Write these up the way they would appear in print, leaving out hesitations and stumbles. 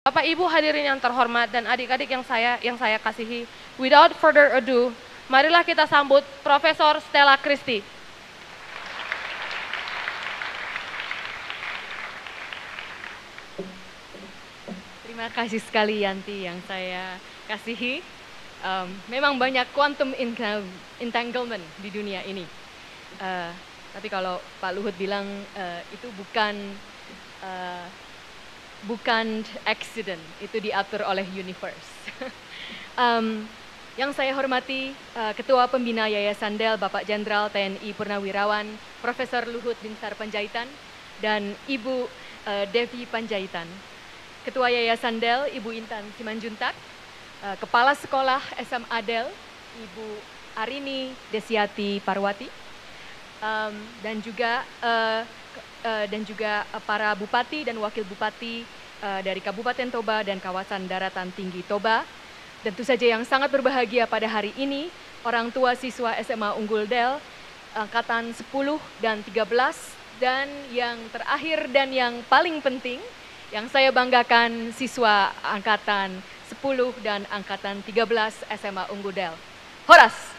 Bapak Ibu hadirin yang terhormat dan adik-adik yang saya kasihi, without further ado, marilah kita sambut Profesor Stella Christy. Terima kasih sekali Yanti yang saya kasihi. Memang banyak quantum entanglement di dunia ini. Tapi kalau Pak Luhut bilang itu bukan accident, itu diatur oleh universe. Yang saya hormati Ketua Pembina Yayasan Del Bapak Jenderal TNI Purnawirawan Profesor Luhut Binsar Panjaitan dan Ibu Devi Panjaitan. Ketua Yayasan Del Ibu Intan Simanjuntak, Kepala Sekolah SMA Del Ibu Arini Desiati Parwati, dan juga para bupati dan wakil bupati dari Kabupaten Toba dan kawasan daratan tinggi Toba. Tentu saja yang sangat berbahagia pada hari ini, orang tua siswa SMA Unggul Del, angkatan 10 dan 13, dan yang terakhir dan yang paling penting, yang saya banggakan siswa angkatan 10 dan angkatan 13 SMA Unggul Del. Horas!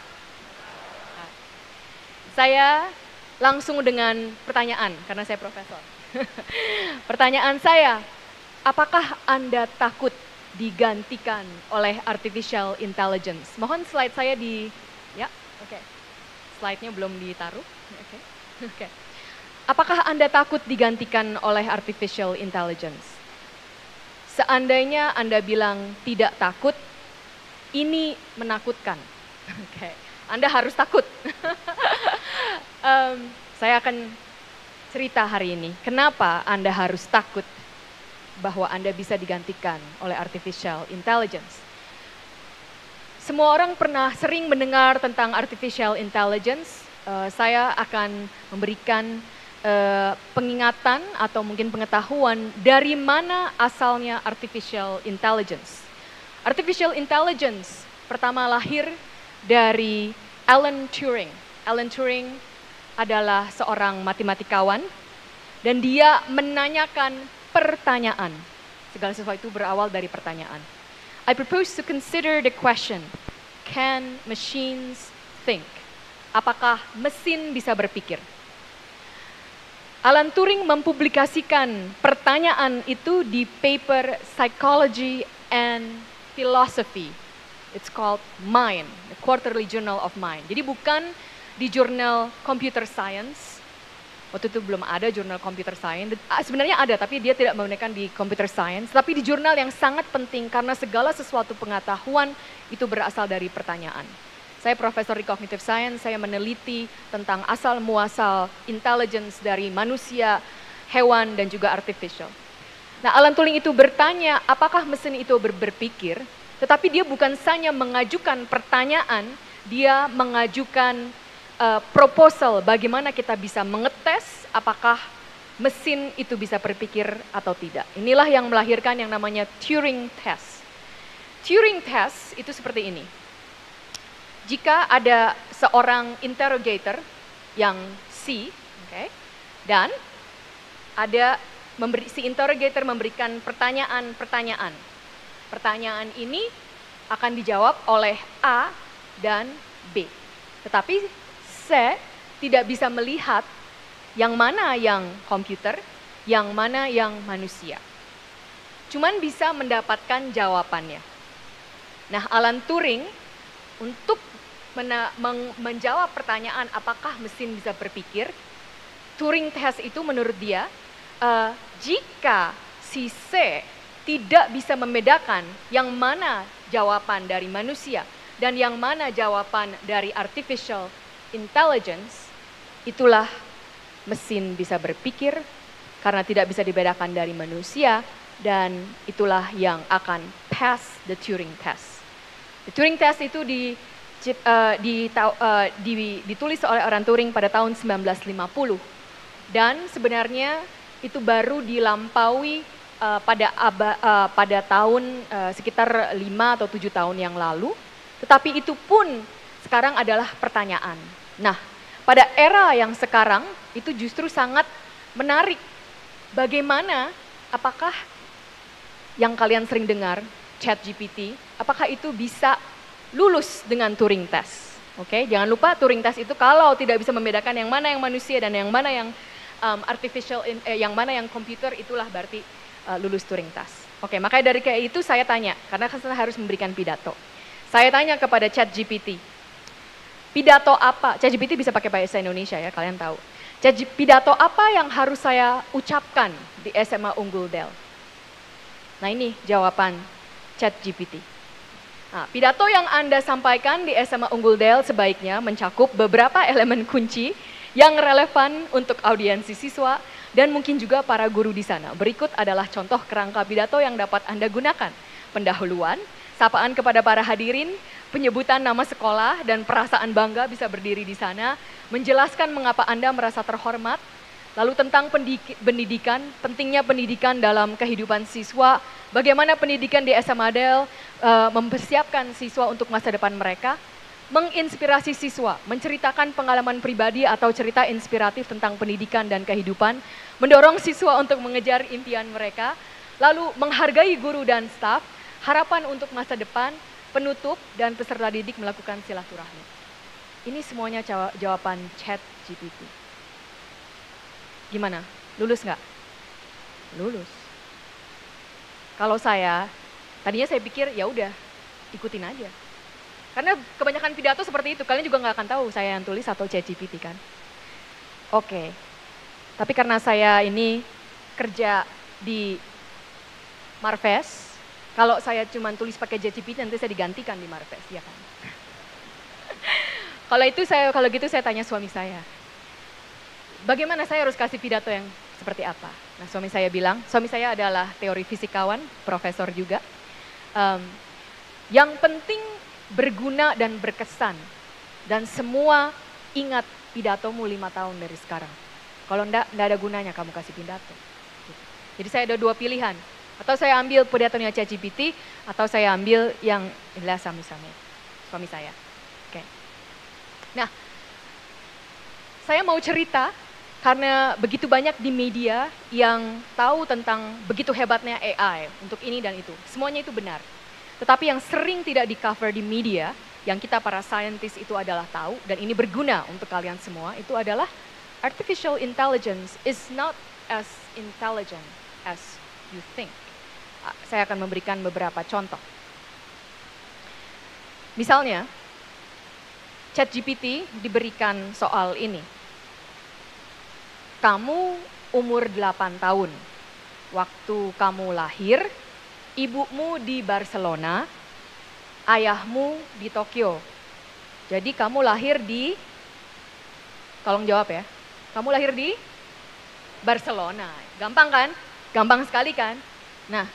Saya langsung dengan pertanyaan, karena saya profesor. Pertanyaan saya, apakah Anda takut digantikan oleh artificial intelligence? Mohon slide saya ya, oke. Slide-nya belum ditaruh, oke. Apakah Anda takut digantikan oleh artificial intelligence? Seandainya Anda bilang tidak takut, ini menakutkan. Oke, Anda harus takut. Saya akan cerita hari ini, kenapa Anda harus takut bahwa Anda bisa digantikan oleh artificial intelligence. Semua orang pernah sering mendengar tentang artificial intelligence. Saya akan memberikan pengingatan atau mungkin pengetahuan dari mana asalnya artificial intelligence. Artificial intelligence pertama lahir dari Alan Turing. Alan Turing adalah seorang matematikawan dan dia menanyakan pertanyaan. Segala sesuatu berawal dari pertanyaan. I propose to consider the question, can machines think? Apakah mesin bisa berpikir? Alan Turing mempublikasikan pertanyaan itu di paper Psychology and Philosophy. It's called Mind, the Quarterly Journal of Mind. Jadi bukan di jurnal Computer Science. Waktu itu belum ada jurnal Computer Science. Sebenarnya ada, tapi dia tidak menggunakan di Computer Science. Tapi di jurnal yang sangat penting karena segala sesuatu pengetahuan itu berasal dari pertanyaan. Saya profesor di Cognitive Science, saya meneliti tentang asal-muasal intelligence dari manusia, hewan, dan juga artificial. Nah, Alan Turing itu bertanya apakah mesin itu berpikir, tetapi dia bukan hanya mengajukan pertanyaan, dia mengajukan proposal bagaimana kita bisa mengetes apakah mesin itu bisa berpikir atau tidak. Inilah yang melahirkan yang namanya Turing Test. Turing Test itu seperti ini. Jika ada seorang interrogator yang C, dan ada si interrogator memberikan pertanyaan-pertanyaan. Pertanyaan ini akan dijawab oleh A dan B. Tetapi C tidak bisa melihat yang mana yang komputer, yang mana yang manusia. Cuman bisa mendapatkan jawabannya. Nah, Alan Turing untuk menjawab pertanyaan apakah mesin bisa berpikir, Turing Test itu menurut dia, jika si C tidak bisa membedakan yang mana jawaban dari manusia dan yang mana jawaban dari artificial intelligence, itulah mesin bisa berpikir karena tidak bisa dibedakan dari manusia, dan itulah yang akan pass the Turing Test. The Turing Test itu ditulis oleh Alan Turing pada tahun 1950 dan sebenarnya itu baru dilampaui pada tahun sekitar 5 atau 7 tahun yang lalu, tetapi itu pun sekarang adalah pertanyaan. Nah, pada era yang sekarang itu justru sangat menarik. Bagaimana, apakah yang kalian sering dengar, ChatGPT, apakah itu bisa lulus dengan Turing test? Oke, jangan lupa Turing test itu kalau tidak bisa membedakan yang mana yang manusia dan yang mana yang yang mana yang komputer, itulah berarti lulus Turing test. Oke, makanya dari kayak itu saya tanya, karena saya harus memberikan pidato. Saya tanya kepada ChatGPT, pidato apa? ChatGPT bisa pakai bahasa Indonesia ya, kalian tahu. Pidato apa yang harus saya ucapkan di SMA Unggul Del? Nah ini jawaban ChatGPT. Nah, pidato yang Anda sampaikan di SMA Unggul Del sebaiknya mencakup beberapa elemen kunci yang relevan untuk audiensi siswa dan mungkin juga para guru di sana. Berikut adalah contoh kerangka pidato yang dapat Anda gunakan. Pendahuluan, sapaan kepada para hadirin, penyebutan nama sekolah dan perasaan bangga bisa berdiri di sana, menjelaskan mengapa Anda merasa terhormat, lalu tentang pendidikan, pentingnya pendidikan dalam kehidupan siswa, bagaimana pendidikan di SMA Del mempersiapkan siswa untuk masa depan mereka, menginspirasi siswa, menceritakan pengalaman pribadi atau cerita inspiratif tentang pendidikan dan kehidupan, mendorong siswa untuk mengejar impian mereka, lalu menghargai guru dan staf, harapan untuk masa depan, penutup, dan peserta didik melakukan silaturahmi. Ini semuanya jawaban ChatGPT. Gimana? Lulus nggak? Lulus. Kalau saya, tadinya saya pikir ya udah ikutin aja. Karena kebanyakan pidato seperti itu, kalian juga nggak akan tahu saya yang tulis atau ChatGPT kan. Oke, tapi karena saya ini kerja di Marves, kalau saya cuma tulis pakai ChatGPT nanti saya digantikan di Marves, ya kan. Kalau gitu saya tanya suami saya, bagaimana saya harus kasih pidato yang seperti apa? Nah suami saya bilang, suami saya adalah teori fisikawan, profesor juga. Yang penting berguna dan berkesan. Dan semua ingat pidatomu 5 tahun dari sekarang. Kalau enggak ada gunanya kamu kasih pidato. Jadi saya ada 2 pilihan. Atau saya ambil pidatonya ChatGPT, atau saya ambil yang inilah suami saya. Oke. Nah, saya mau cerita karena begitu banyak di media yang tahu tentang begitu hebatnya AI untuk ini dan itu. Semuanya itu benar. Tetapi yang sering tidak di-cover di media, yang kita para scientist itu adalah tahu, dan ini berguna untuk kalian semua, itu adalah artificial intelligence is not as intelligent as you think. Saya akan memberikan beberapa contoh. Misalnya, ChatGPT diberikan soal ini. Kamu umur 8 tahun, waktu kamu lahir, ibumu di Barcelona, ayahmu di Tokyo. Jadi kamu lahir di, tolong jawab ya, kamu lahir di Barcelona. Gampang kan? Gampang sekali kan? Nah,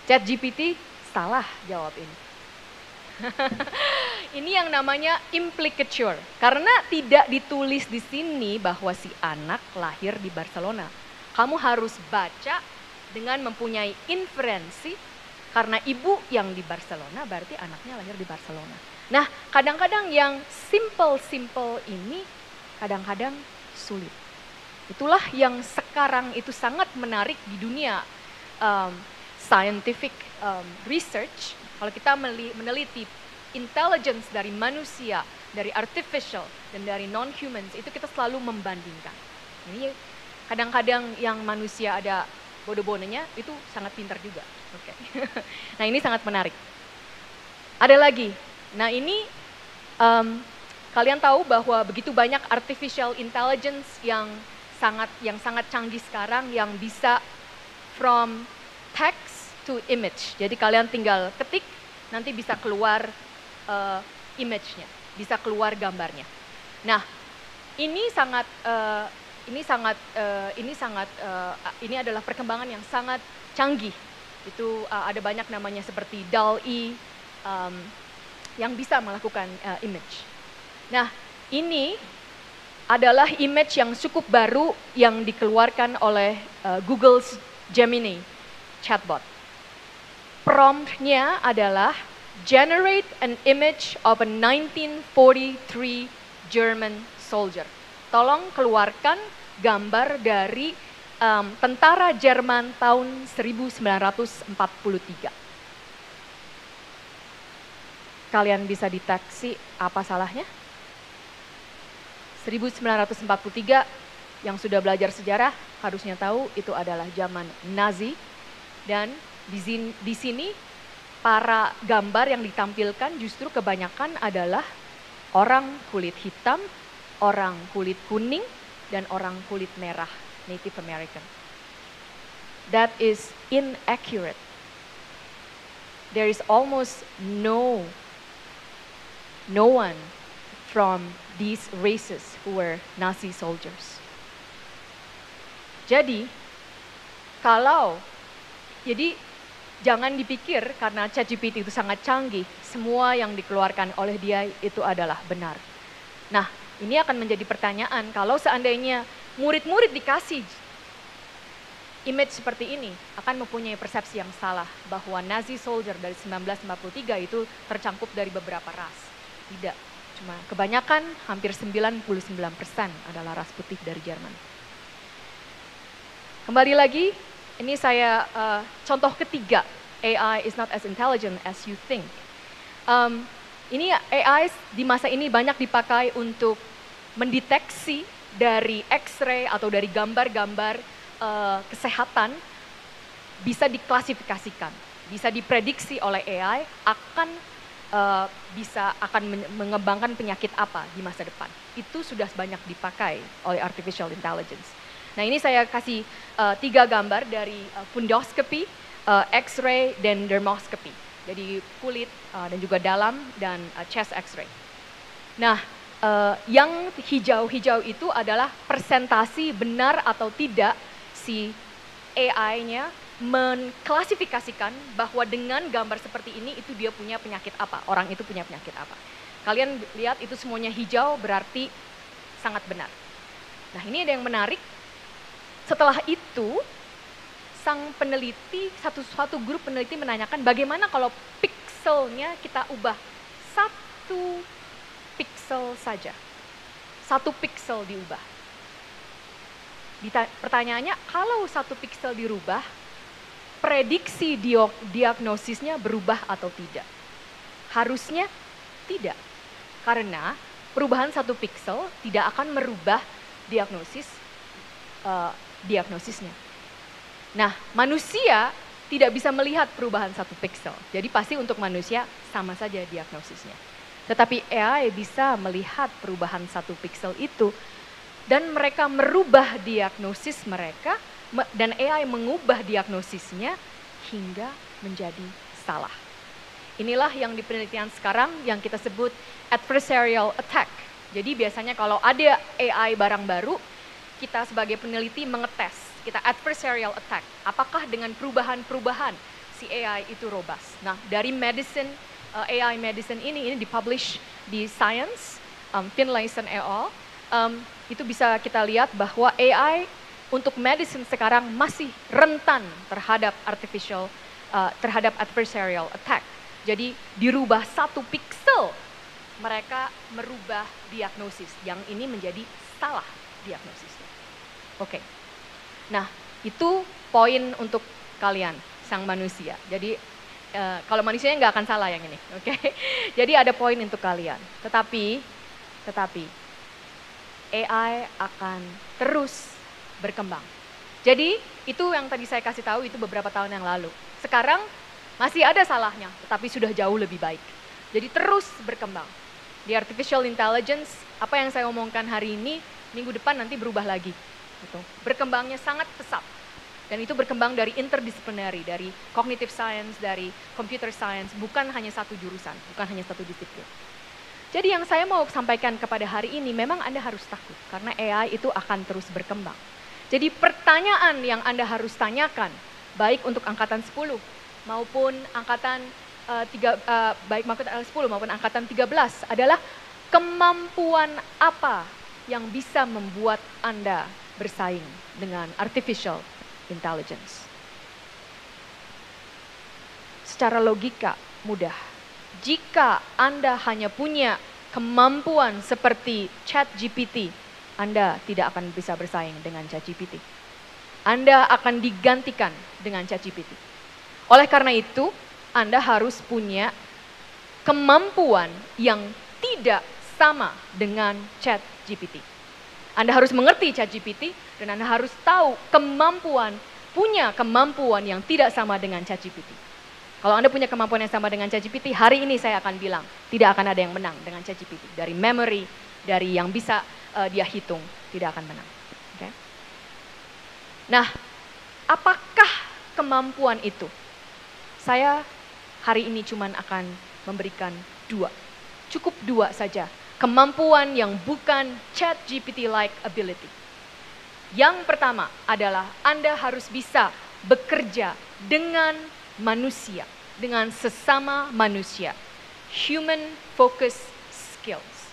ChatGPT salah jawab ini. Ini yang namanya implicature, karena tidak ditulis di sini bahwa si anak lahir di Barcelona. Kamu harus baca dengan mempunyai inferensi, karena ibu yang di Barcelona berarti anaknya lahir di Barcelona. Nah, kadang-kadang yang simple ini kadang-kadang sulit. Itulah yang sekarang itu sangat menarik di dunia scientific research. Kalau kita meneliti intelligence dari manusia, dari artificial, dan dari non-humans, itu kita selalu membandingkan. Ini kadang-kadang yang manusia ada bodoh-bodohnya, itu sangat pintar juga. Oke. Nah ini sangat menarik. Ada lagi, nah ini kalian tahu bahwa begitu banyak artificial intelligence yang sangat canggih sekarang, yang bisa from text to image. Jadi kalian tinggal ketik, nanti bisa keluar image-nya, bisa keluar gambarnya. Nah, ini adalah perkembangan yang sangat canggih. Itu ada banyak namanya seperti DALL-E yang bisa melakukan image. Nah, ini adalah image yang cukup baru yang dikeluarkan oleh Google Gemini chatbot. Prompt-nya adalah generate an image of a 1943 German soldier. Tolong keluarkan gambar dari tentara Jerman tahun 1943. Kalian bisa deteksi apa salahnya? 1943, yang sudah belajar sejarah harusnya tahu itu adalah zaman Nazi. Dan di sini para gambar yang ditampilkan justru kebanyakan adalah orang kulit hitam, orang kulit kuning, dan orang kulit merah, Native American. That is inaccurate. There is almost no one from these races who were Nazi soldiers. Jadi jangan dipikir karena ChatGPT itu sangat canggih, semua yang dikeluarkan oleh dia itu adalah benar. Nah, ini akan menjadi pertanyaan kalau seandainya murid-murid dikasih image seperti ini, akan mempunyai persepsi yang salah bahwa Nazi soldier dari 1943 itu tercangkup dari beberapa ras. Tidak, cuma kebanyakan hampir 99% adalah ras putih dari Jerman. Kembali lagi, ini saya contoh ketiga, AI is not as intelligent as you think. Ini AI di masa ini banyak dipakai untuk mendeteksi dari X-ray atau dari gambar-gambar kesehatan, bisa diklasifikasikan, bisa diprediksi oleh AI akan mengembangkan penyakit apa di masa depan. Itu sudah banyak dipakai oleh artificial intelligence. Nah, ini saya kasih 3 gambar dari fundoscopy, X-ray, dan dermoscopy. Jadi kulit dan juga dalam dan chest X-ray. Nah, yang hijau-hijau itu adalah presentasi benar atau tidak si AI-nya mengklasifikasikan bahwa dengan gambar seperti ini itu dia punya penyakit apa, orang itu punya penyakit apa. Kalian lihat itu semuanya hijau berarti sangat benar. Nah, ini ada yang menarik. Setelah itu sang peneliti, satu grup peneliti menanyakan bagaimana kalau pikselnya kita ubah 1 piksel saja. 1 piksel diubah. Pertanyaannya, kalau 1 piksel dirubah, prediksi diagnosisnya berubah atau tidak? Harusnya tidak. Karena perubahan 1 piksel tidak akan merubah diagnosisnya. Nah, manusia tidak bisa melihat perubahan 1 piksel. Jadi pasti untuk manusia sama saja diagnosisnya. Tetapi AI bisa melihat perubahan 1 piksel itu dan mereka merubah diagnosis mereka dan AI mengubah diagnosisnya hingga menjadi salah. Inilah yang di penelitian sekarang yang kita sebut adversarial attack. Jadi biasanya kalau ada AI barang baru, kita sebagai peneliti mengetes, kita adversarial attack. Apakah dengan perubahan-perubahan si AI itu robust? Nah, dari AI medicine ini dipublish di Science, Finlayson et al. Itu bisa kita lihat bahwa AI untuk medicine sekarang masih rentan terhadap adversarial attack. Jadi dirubah 1 piksel, mereka merubah diagnosis. Yang ini menjadi salah diagnosisnya. Oke. Nah, itu poin untuk kalian, sang manusia. Jadi kalau manusianya nggak akan salah yang ini, oke? Jadi ada poin untuk kalian. Tetapi AI akan terus berkembang. Jadi itu yang tadi saya kasih tahu itu beberapa tahun yang lalu. Sekarang masih ada salahnya, tetapi sudah jauh lebih baik. Jadi terus berkembang. Di artificial intelligence, apa yang saya omongkan hari ini, minggu depan nanti berubah lagi. Gitu. Berkembangnya sangat pesat. Dan itu berkembang dari interdisciplinary, dari cognitive science, dari computer science, bukan hanya satu jurusan, bukan hanya satu disiplin. Jadi yang saya mau sampaikan kepada hari ini, memang Anda harus takut, karena AI itu akan terus berkembang. Jadi pertanyaan yang Anda harus tanyakan, baik untuk angkatan 10, maupun angkatan 10 maupun angkatan 13, adalah kemampuan apa yang bisa membuat Anda bersaing dengan artificial intelligence. Secara logika mudah. Jika Anda hanya punya kemampuan seperti ChatGPT, Anda tidak akan bisa bersaing dengan ChatGPT. Anda akan digantikan dengan ChatGPT. Oleh karena itu, Anda harus punya kemampuan yang tidak sama dengan ChatGPT. Anda harus mengerti ChatGPT dan Anda harus tahu punya kemampuan yang tidak sama dengan ChatGPT. Kalau Anda punya kemampuan yang sama dengan ChatGPT, hari ini saya akan bilang, tidak akan ada yang menang dengan ChatGPT. Dari memory, dari yang bisa dia hitung, tidak akan menang. Okay? Nah, apakah kemampuan itu? Saya hari ini cuma akan memberikan 2. Cukup 2 saja. Kemampuan yang bukan ChatGPT-like ability. Yang pertama adalah Anda harus bisa bekerja dengan manusia, dengan sesama manusia. Human focus skills.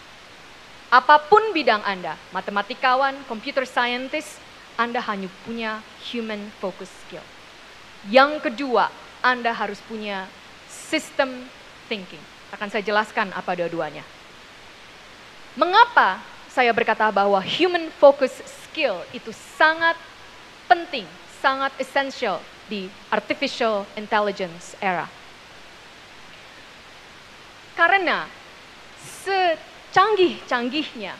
Apapun bidang Anda, matematikawan, computer scientist, Anda hanya punya human focus skill. Yang kedua, Anda harus punya system thinking. Akan saya jelaskan apa dua-duanya. Mengapa saya berkata bahwa human focus skill itu sangat penting, sangat essential di artificial intelligence era? Karena secanggih-canggihnya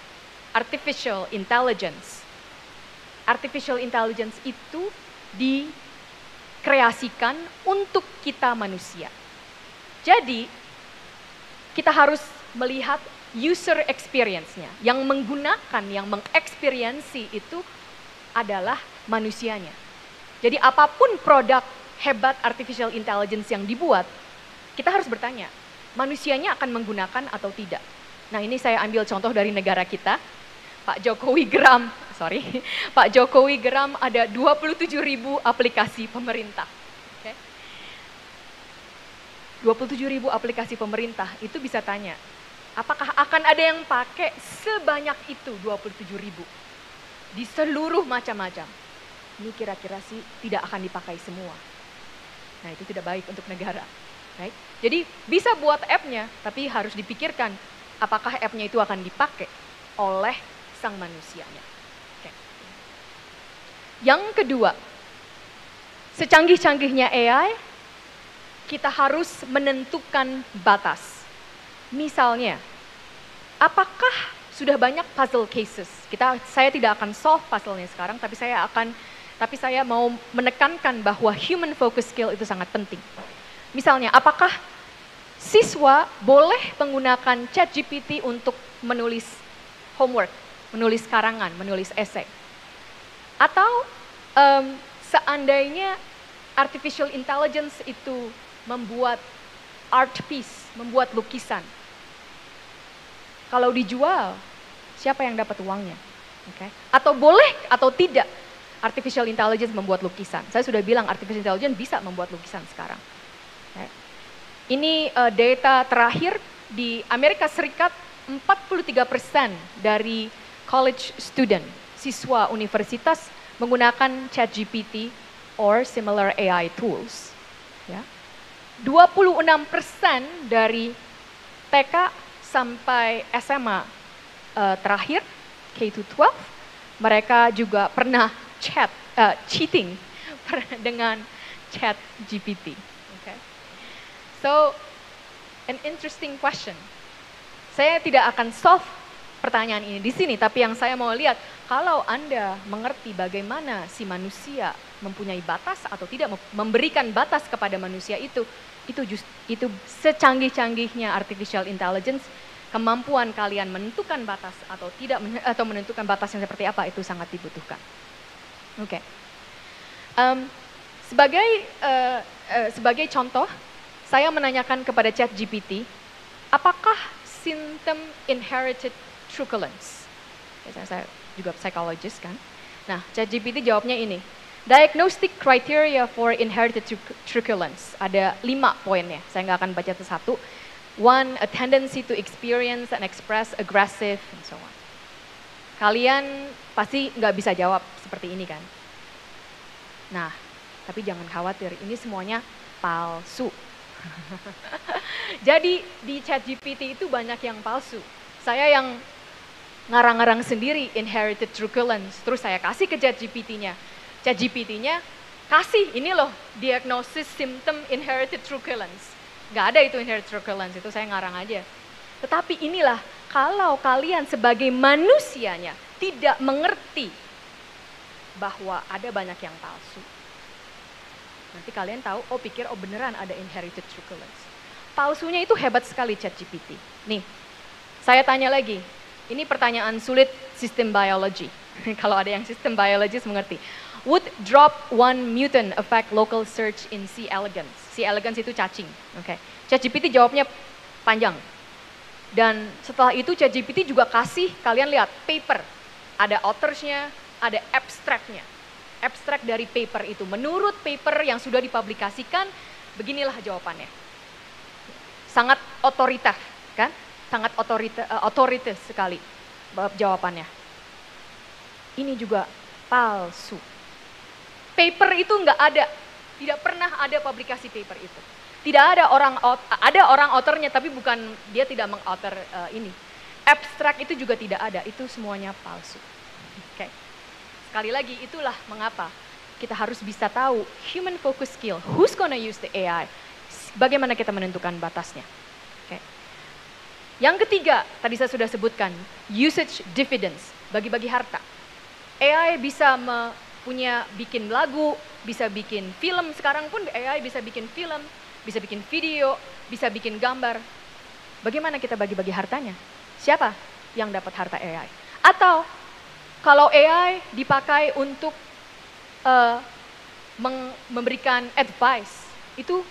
artificial intelligence itu dikreasikan untuk kita manusia. Jadi, kita harus melihat user experience-nya. Yang menggunakan, yang mengeksperiensi itu adalah manusianya. Jadi apapun produk hebat artificial intelligence yang dibuat, kita harus bertanya, manusianya akan menggunakan atau tidak. Nah, ini saya ambil contoh dari negara kita. Pak Jokowi geram ada 27.000 aplikasi pemerintah. 27.000 aplikasi pemerintah, itu bisa tanya, apakah akan ada yang pakai sebanyak itu 27.000 di seluruh macam-macam? Ini kira-kira sih tidak akan dipakai semua. Nah, itu tidak baik untuk negara. Right? Jadi bisa buat app-nya, tapi harus dipikirkan apakah app-nya itu akan dipakai oleh sang manusianya. Okay. Yang kedua, secanggih-canggihnya AI, kita harus menentukan batas. Misalnya, apakah sudah banyak puzzle cases? Saya tidak akan solve puzzle-nya sekarang, tapi saya mau menekankan bahwa human focus skill itu sangat penting. Misalnya, apakah siswa boleh menggunakan ChatGPT untuk menulis homework, menulis karangan, menulis esai? Atau seandainya artificial intelligence itu membuat art piece, membuat lukisan. Kalau dijual, siapa yang dapat uangnya? Okay. Atau boleh atau tidak artificial intelligence membuat lukisan? Saya sudah bilang artificial intelligence bisa membuat lukisan sekarang. Okay. Ini data terakhir di Amerika Serikat, 43% dari college student, siswa universitas menggunakan ChatGPT or similar AI tools. Ya. 26% dari TK sampai SMA terakhir, K-12, mereka juga pernah cheating dengan ChatGPT. Okay. So, an interesting question. Saya tidak akan solve pertanyaan ini di sini, tapi yang saya mau lihat, kalau Anda mengerti bagaimana si manusia mempunyai batas atau tidak memberikan batas kepada manusia itu secanggih-canggihnya artificial intelligence, kemampuan kalian menentukan batas atau tidak atau menentukan batas yang seperti apa itu sangat dibutuhkan. Oke. Sebagai contoh, saya menanyakan kepada ChatGPT, apakah symptom inherited truculence? Saya juga psikologis kan. Nah, ChatGPT jawabnya ini. Diagnostic criteria for inherited truculence. Ada 5 poinnya. Saya nggak akan baca satu-satu. 1, a tendency to experience and express aggressive, and so on. Kalian pasti nggak bisa jawab seperti ini kan? Nah, tapi jangan khawatir, ini semuanya palsu. Jadi di ChatGPT itu banyak yang palsu. Saya yang ngarang-ngarang sendiri inherited truculence, terus saya kasih ke ChatGPT-nya. ChatGPT-nya kasih ini loh, diagnosis symptom inherited truculence. Nggak ada itu inherited truculence, itu saya ngarang aja. Tetapi inilah, kalau kalian sebagai manusianya tidak mengerti bahwa ada banyak yang palsu. Nanti kalian tahu, pikir beneran ada inherited truculence. Palsunya itu hebat sekali ChatGPT. Nih, saya tanya lagi, ini pertanyaan sulit sistem biology. Kalau ada yang sistem biologis mengerti. Would drop one mutant affect local search in C. elegans? C. elegans itu cacing. Oke. ChatGPT jawabnya panjang. Dan setelah itu ChatGPT juga kasih kalian lihat paper. Ada authors-nya, ada abstract-nya. Abstract dari paper itu. Menurut paper yang sudah dipublikasikan, beginilah jawabannya. Sangat otoriter, kan? Sangat otoritas sekali jawabannya. Ini juga palsu. Paper itu nggak ada, tidak pernah ada publikasi paper itu. Tidak ada orang authornya, tapi bukan dia tidak meng-author ini. Abstrak itu juga tidak ada, itu semuanya palsu. Oke. Sekali lagi, itulah mengapa kita harus bisa tahu human focus skill. Who's gonna use the AI? Bagaimana kita menentukan batasnya? Oke. Yang ketiga, tadi saya sudah sebutkan, usage dividends, bagi-bagi harta. AI bisa bikin lagu, bisa bikin film, sekarang pun AI bisa bikin film, bisa bikin video, bisa bikin gambar. Bagaimana kita bagi-bagi hartanya? Siapa yang dapat harta AI? Atau kalau AI dipakai untuk memberikan advice, itu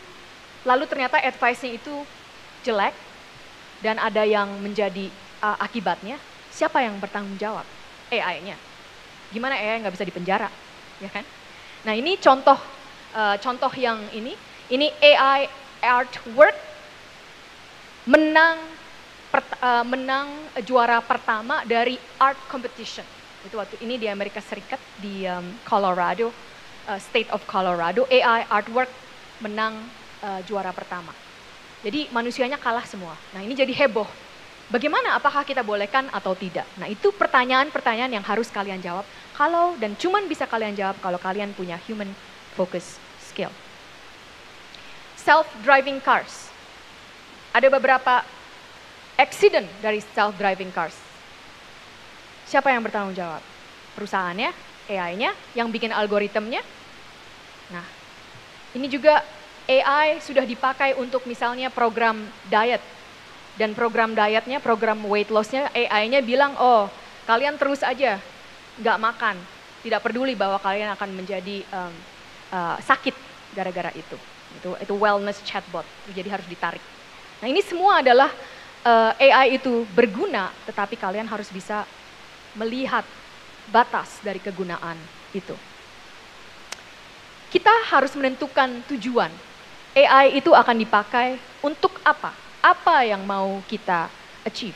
lalu ternyata advice-nya itu jelek dan ada yang menjadi akibatnya, siapa yang bertanggung jawab? AI-nya. Gimana AI nggak bisa dipenjara? Ya kan? Nah ini contoh yang ini AI artwork menang juara pertama dari art competition. Itu waktu ini di Amerika Serikat di Colorado, State of Colorado, AI artwork menang juara pertama. Jadi manusianya kalah semua. Nah ini jadi heboh. Bagaimana, apakah kita bolehkan atau tidak? Nah itu pertanyaan-pertanyaan yang harus kalian jawab dan cuman bisa kalian jawab kalau kalian punya human focus skill. Self-driving cars. Ada beberapa accident dari self-driving cars. Siapa yang bertanggung jawab? Perusahaannya, AI-nya, yang bikin algoritmnya. Nah, ini juga AI sudah dipakai untuk misalnya program diet. Dan program dietnya, program weight loss-nya, AI-nya bilang, kalian terus aja nggak makan. Tidak peduli bahwa kalian akan menjadi sakit gara-gara itu. Itu wellness chatbot, jadi harus ditarik. Nah ini semua adalah AI itu berguna, tetapi kalian harus bisa melihat batas dari kegunaan itu. Kita harus menentukan tujuan. AI itu akan dipakai untuk apa? Apa yang mau kita achieve?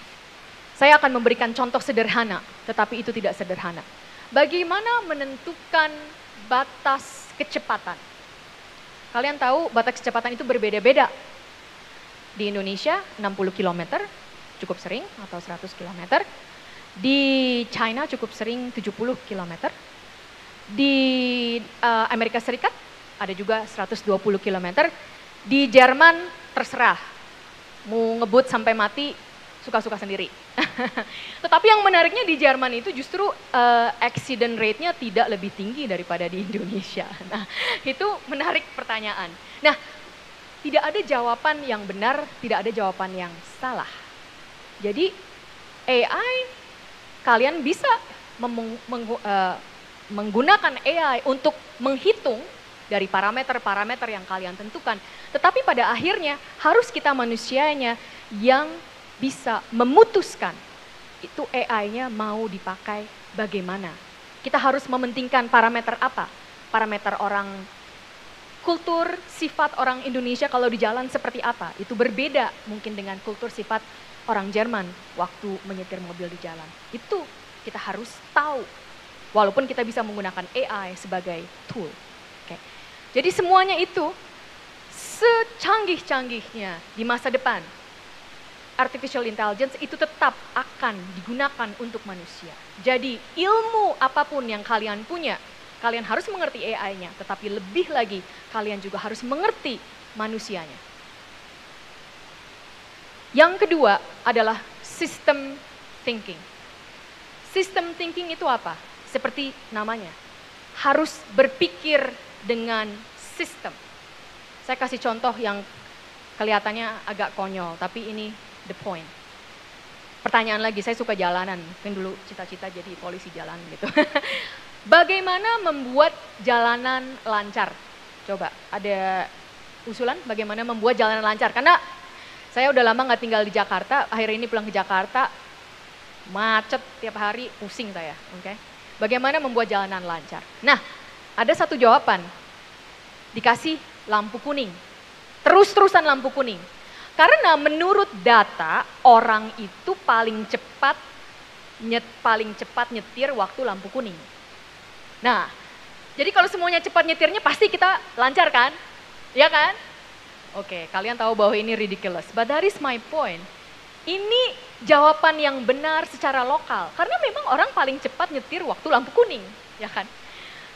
Saya akan memberikan contoh sederhana, tetapi itu tidak sederhana. Bagaimana menentukan batas kecepatan? Kalian tahu batas kecepatan itu berbeda-beda. Di Indonesia 60 km cukup sering atau 100 km. Di China cukup sering 70 km. Di Amerika Serikat ada juga 120 km. Di Jerman terserah. Mau ngebut sampai mati, suka-suka sendiri. Tetapi yang menariknya di Jerman itu justru accident rate-nya tidak lebih tinggi daripada di Indonesia. Nah, itu menarik pertanyaan. Nah, tidak ada jawaban yang benar, tidak ada jawaban yang salah. Jadi, AI, kalian bisa menggunakan AI untuk menghitung dari parameter-parameter yang kalian tentukan. Tetapi pada akhirnya harus kita manusianya yang bisa memutuskan itu AI-nya mau dipakai bagaimana. Kita harus mementingkan parameter apa? Parameter orang kultur, sifat orang Indonesia kalau di jalan seperti apa. Itu berbeda mungkin dengan kultur sifat orang Jerman waktu menyetir mobil di jalan. Itu kita harus tahu. Walaupun kita bisa menggunakan AI sebagai tool. Jadi semuanya itu secanggih-canggihnya di masa depan, artificial intelligence itu tetap akan digunakan untuk manusia. Jadi ilmu apapun yang kalian punya, kalian harus mengerti AI-nya, tetapi lebih lagi kalian juga harus mengerti manusianya. Yang kedua adalah system thinking. System thinking itu apa? Seperti namanya, harus berpikir dengan sistem. Saya kasih contoh yang kelihatannya agak konyol, tapi ini the point. Pertanyaan lagi, saya suka jalanan, mungkin dulu cita-cita jadi polisi jalan gitu. Bagaimana membuat jalanan lancar? Coba, ada usulan bagaimana membuat jalanan lancar? Karena saya udah lama nggak tinggal di Jakarta, akhir ini pulang ke Jakarta, macet tiap hari, pusing saya. Oke? Bagaimana membuat jalanan lancar? Nah, ada satu jawaban, dikasih lampu kuning, terus-terusan lampu kuning. Karena menurut data, orang itu paling cepat nyetir waktu lampu kuning. Nah, jadi kalau semuanya cepat nyetirnya pasti kita lancar kan? Ya kan? Oke, kalian tahu bahwa ini ridiculous. But that is my point. Ini jawaban yang benar secara lokal. Karena memang orang paling cepat nyetir waktu lampu kuning. Ya kan?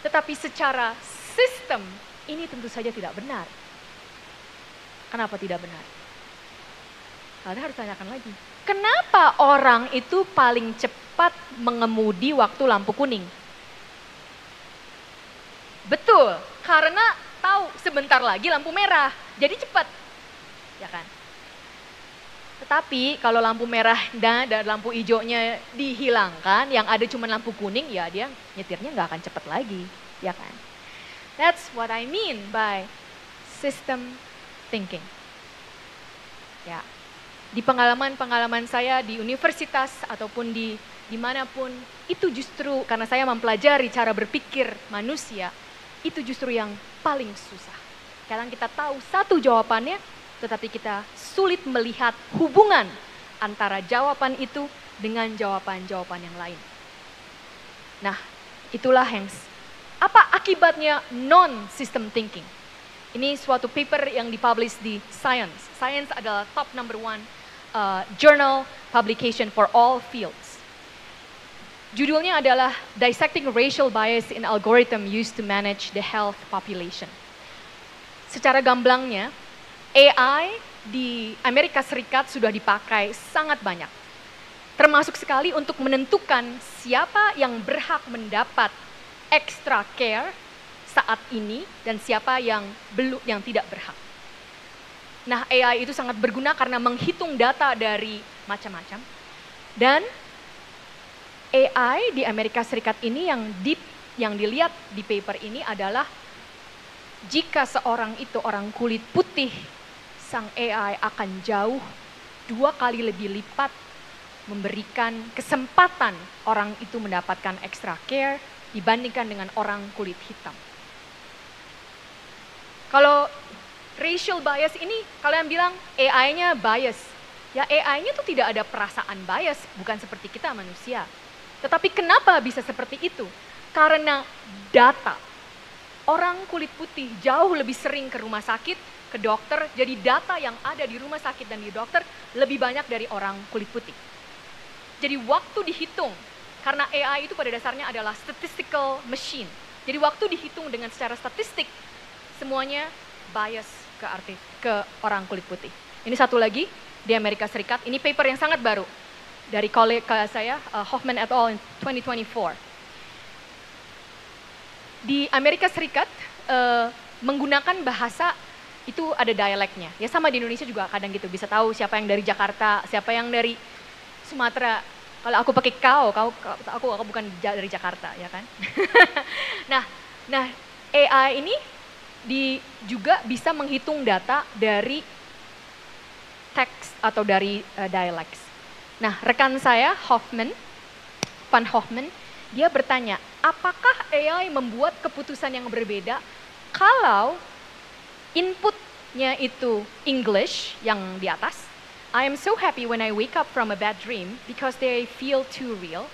Tetapi secara sistem, ini tentu saja tidak benar. Kenapa tidak benar? Anda harus tanyakan lagi. Kenapa orang itu paling cepat mengemudi waktu lampu kuning? Betul, karena tahu sebentar lagi lampu merah, jadi cepat. Ya kan? Tetapi kalau lampu merah dan lampu hijaunya dihilangkan, yang ada cuma lampu kuning, ya dia nyetirnya nggak akan cepat lagi. Ya kan? That's what I mean by system thinking. Ya. Di pengalaman-pengalaman saya di universitas ataupun di dimanapun, itu justru karena saya mempelajari cara berpikir manusia, itu justru yang paling susah. Kadang kita tahu satu jawabannya, tetapi kita sulit melihat hubungan antara jawaban itu dengan jawaban-jawaban yang lain. Nah, itulah yang apa akibatnya non-system thinking. Ini suatu paper yang dipublish di Science. Science adalah top number one journal publication for all fields. Judulnya adalah Dissecting Racial Bias in Algorithm Used to Manage the Health Population. Secara gamblangnya, AI di Amerika Serikat sudah dipakai sangat banyak. Termasuk sekali untuk menentukan siapa yang berhak mendapat extra care saat ini dan siapa yang tidak berhak. Nah, AI itu sangat berguna karena menghitung data dari macam-macam. Dan AI di Amerika Serikat ini yang dilihat di paper ini adalah jika seorang itu orang kulit putih, sang AI akan jauh 2 kali lebih lipat memberikan kesempatan orang itu mendapatkan extra care dibandingkan dengan orang kulit hitam. Kalau racial bias ini, kalian bilang AI-nya bias. Ya AI-nya tuh tidak ada perasaan bias, bukan seperti kita manusia. Tetapi kenapa bisa seperti itu? Karena data. Orang kulit putih jauh lebih sering ke rumah sakit, ke dokter, jadi data yang ada di rumah sakit dan di dokter lebih banyak dari orang kulit putih. Jadi waktu dihitung, karena AI itu pada dasarnya adalah statistical machine. Jadi waktu dihitung dengan secara statistik, semuanya bias ke orang kulit putih. Ini satu lagi di Amerika Serikat, ini paper yang sangat baru dari kolega saya, Hoffman et al. In 2024. Di Amerika Serikat menggunakan bahasa itu ada dialeknya. Ya sama di Indonesia juga kadang gitu, bisa tahu siapa yang dari Jakarta, siapa yang dari Sumatera. Kalau aku pakai aku bukan dari Jakarta, ya kan? nah AI ini juga bisa menghitung data dari teks atau dari dialect. Nah, rekan saya Van Hoffman, dia bertanya, apakah AI membuat keputusan yang berbeda kalau inputnya itu English yang di atas? I am so happy when I wake up from a bad dream because they feel too real.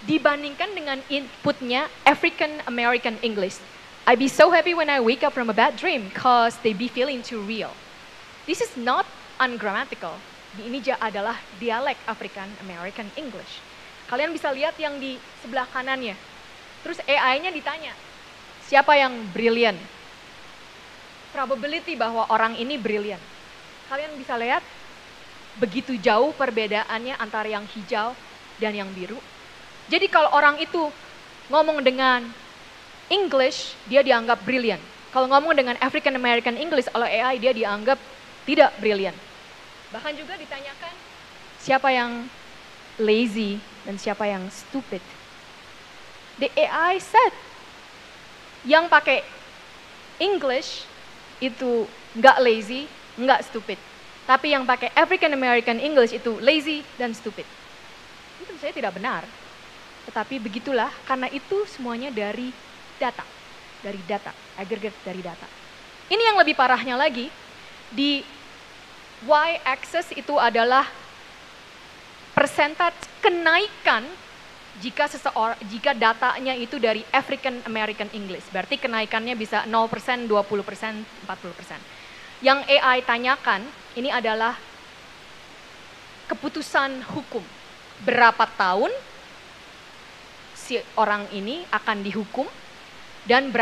Dibandingkan dengan inputnya African American English. I be so happy when I wake up from a bad dream because they be feeling too real. This is not ungrammatical. Ini adalah dialek African American English. Kalian bisa lihat yang di sebelah kanannya. Terus AI-nya ditanya, siapa yang brilliant? Probability bahwa orang ini brilliant. Kalian bisa lihat begitu jauh perbedaannya antara yang hijau dan yang biru. Jadi kalau orang itu ngomong dengan English, dia dianggap brilliant. Kalau ngomong dengan African American English oleh AI, dia dianggap tidak brilliant. Bahkan juga ditanyakan siapa yang lazy dan siapa yang stupid. The AI said yang pakai English itu nggak lazy, nggak stupid. Tapi yang pakai African American English itu lazy dan stupid. Itu saya tidak benar. Tetapi begitulah, karena itu semuanya dari data. Dari data, aggregate dari data. Ini yang lebih parahnya lagi, di y-axis itu adalah persentase kenaikan jika datanya itu dari African American English. Berarti kenaikannya bisa 0%, 20%, 40%. Yang AI tanyakan ini adalah keputusan hukum. Berapa tahun si orang ini akan dihukum dan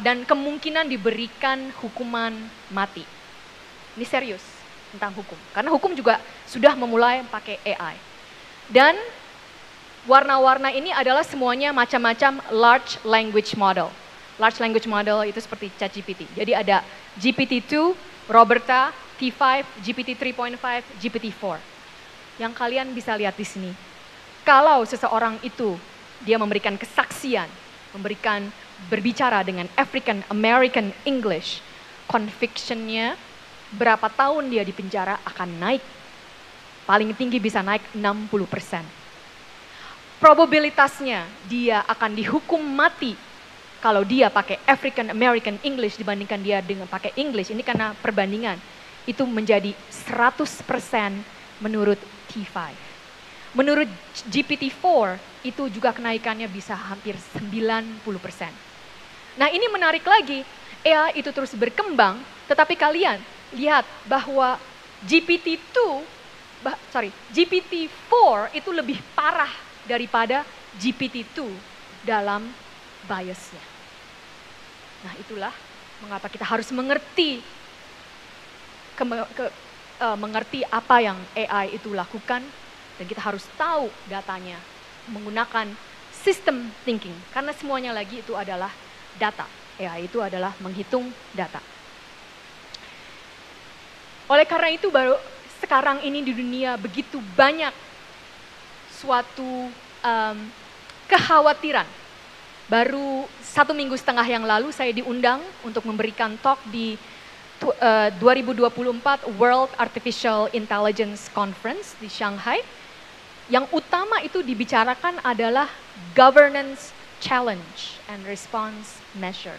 dan kemungkinan diberikan hukuman mati. Ini serius tentang hukum. Karena hukum juga sudah memulai pakai AI. Dan warna-warna ini adalah semuanya macam-macam large language model. Large language model itu seperti ChatGPT. Jadi ada GPT-2, Roberta, T5, GPT 3.5, GPT 4. Yang kalian bisa lihat di sini. Kalau seseorang itu dia memberikan kesaksian, berbicara dengan African American English, conviction-nya berapa tahun dia di penjara akan naik. Paling tinggi bisa naik 60%. Probabilitasnya dia akan dihukum mati kalau dia pakai African American English dibandingkan dia dengan pakai English. Ini karena perbandingan. Itu menjadi 100% menurut T5. Menurut GPT-4 itu juga kenaikannya bisa hampir 90%. Nah ini menarik lagi, AI itu terus berkembang, tetapi kalian lihat bahwa GPT-4 itu lebih parah daripada GPT-2 dalam biasnya. Nah itulah mengapa kita harus mengerti mengerti apa yang AI itu lakukan, dan kita harus tahu datanya menggunakan system thinking, karena semuanya lagi itu adalah data. AI itu adalah menghitung data. Oleh karena itu baru sekarang ini di dunia begitu banyak suatu kekhawatiran. Baru 1,5 minggu yang lalu saya diundang untuk memberikan talk di 2024 World Artificial Intelligence Conference di Shanghai. Yang utama itu dibicarakan adalah governance challenge and response measure.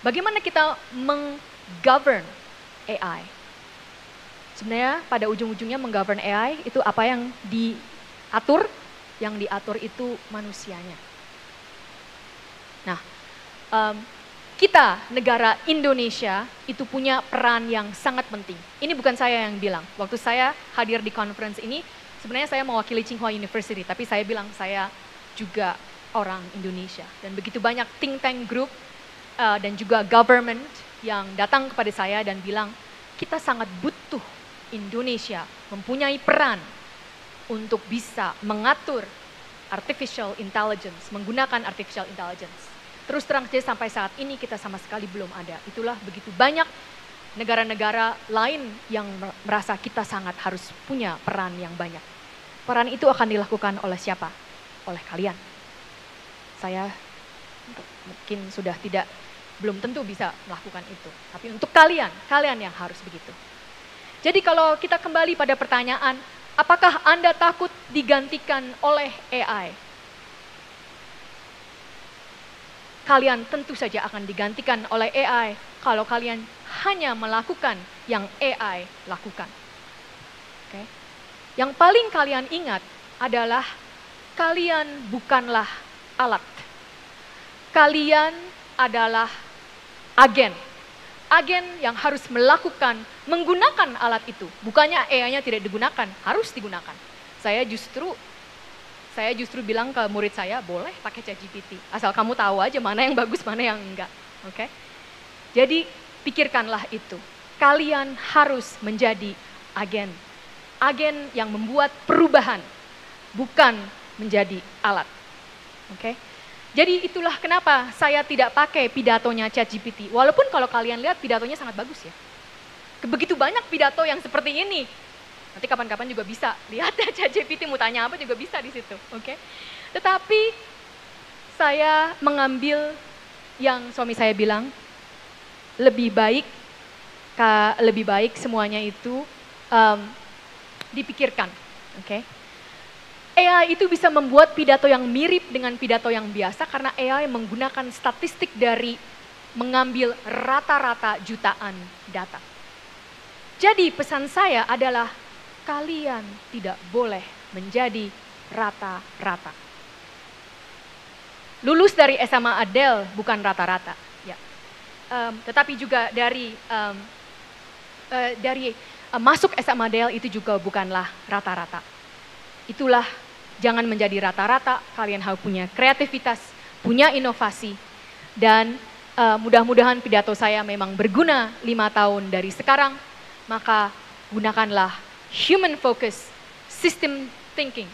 Bagaimana kita menggovern AI? Sebenarnya pada ujung-ujungnya menggovern AI itu apa yang diatur? Yang diatur itu manusianya. Nah, kita negara Indonesia itu punya peran yang sangat penting. Ini bukan saya yang bilang. Waktu saya hadir di conference ini, sebenarnya saya mewakili Tsinghua University, tapi saya bilang saya juga orang Indonesia. Dan begitu banyak think tank group dan juga government yang datang kepada saya dan bilang, kita sangat butuh Indonesia mempunyai peran untuk bisa mengatur artificial intelligence, menggunakan artificial intelligence. Terus terang saja sampai saat ini kita sama sekali belum ada. Itulah begitu banyak negara-negara lain yang merasa kita sangat harus punya peran yang banyak. Peran itu akan dilakukan oleh siapa? Oleh kalian. Saya mungkin sudah belum tentu bisa melakukan itu. Tapi untuk kalian yang harus begitu. Jadi kalau kita kembali pada pertanyaan, apakah Anda takut digantikan oleh AI? Kalian tentu saja akan digantikan oleh AI kalau kalian hanya melakukan yang AI lakukan. Okay? Yang paling kalian ingat adalah kalian bukanlah alat. Kalian adalah agen. Agen yang harus menggunakan alat itu. Bukannya AI-nya tidak digunakan, harus digunakan. Saya saya justru bilang ke murid saya, boleh pakai ChatGPT. Asal kamu tahu aja mana yang bagus, mana yang enggak. Oke? Jadi pikirkanlah itu. Kalian harus menjadi agen. Agen yang membuat perubahan, bukan menjadi alat. Oke? Jadi itulah kenapa saya tidak pakai pidatonya ChatGPT. Walaupun kalau kalian lihat pidatonya sangat bagus ya. Begitu banyak pidato yang seperti ini. Nanti kapan-kapan juga bisa lihat ya ChatGPT mau tanya apa juga bisa di situ, oke? Tetapi saya mengambil yang suami saya bilang lebih baik semuanya itu dipikirkan, oke? AI itu bisa membuat pidato yang mirip dengan pidato yang biasa karena AI menggunakan statistik dari mengambil rata-rata jutaan data. Jadi pesan saya adalah kalian tidak boleh menjadi rata-rata. Lulus dari SMA Adele bukan rata-rata, ya. Tetapi juga dari masuk SMA Adele itu juga bukanlah rata-rata. Itulah jangan menjadi rata-rata. Kalian harus punya kreativitas, punya inovasi, dan mudah-mudahan pidato saya memang berguna 5 tahun dari sekarang. Maka gunakanlah human focus, system thinking.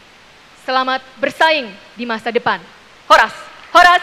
Selamat bersaing di masa depan. Horas, horas.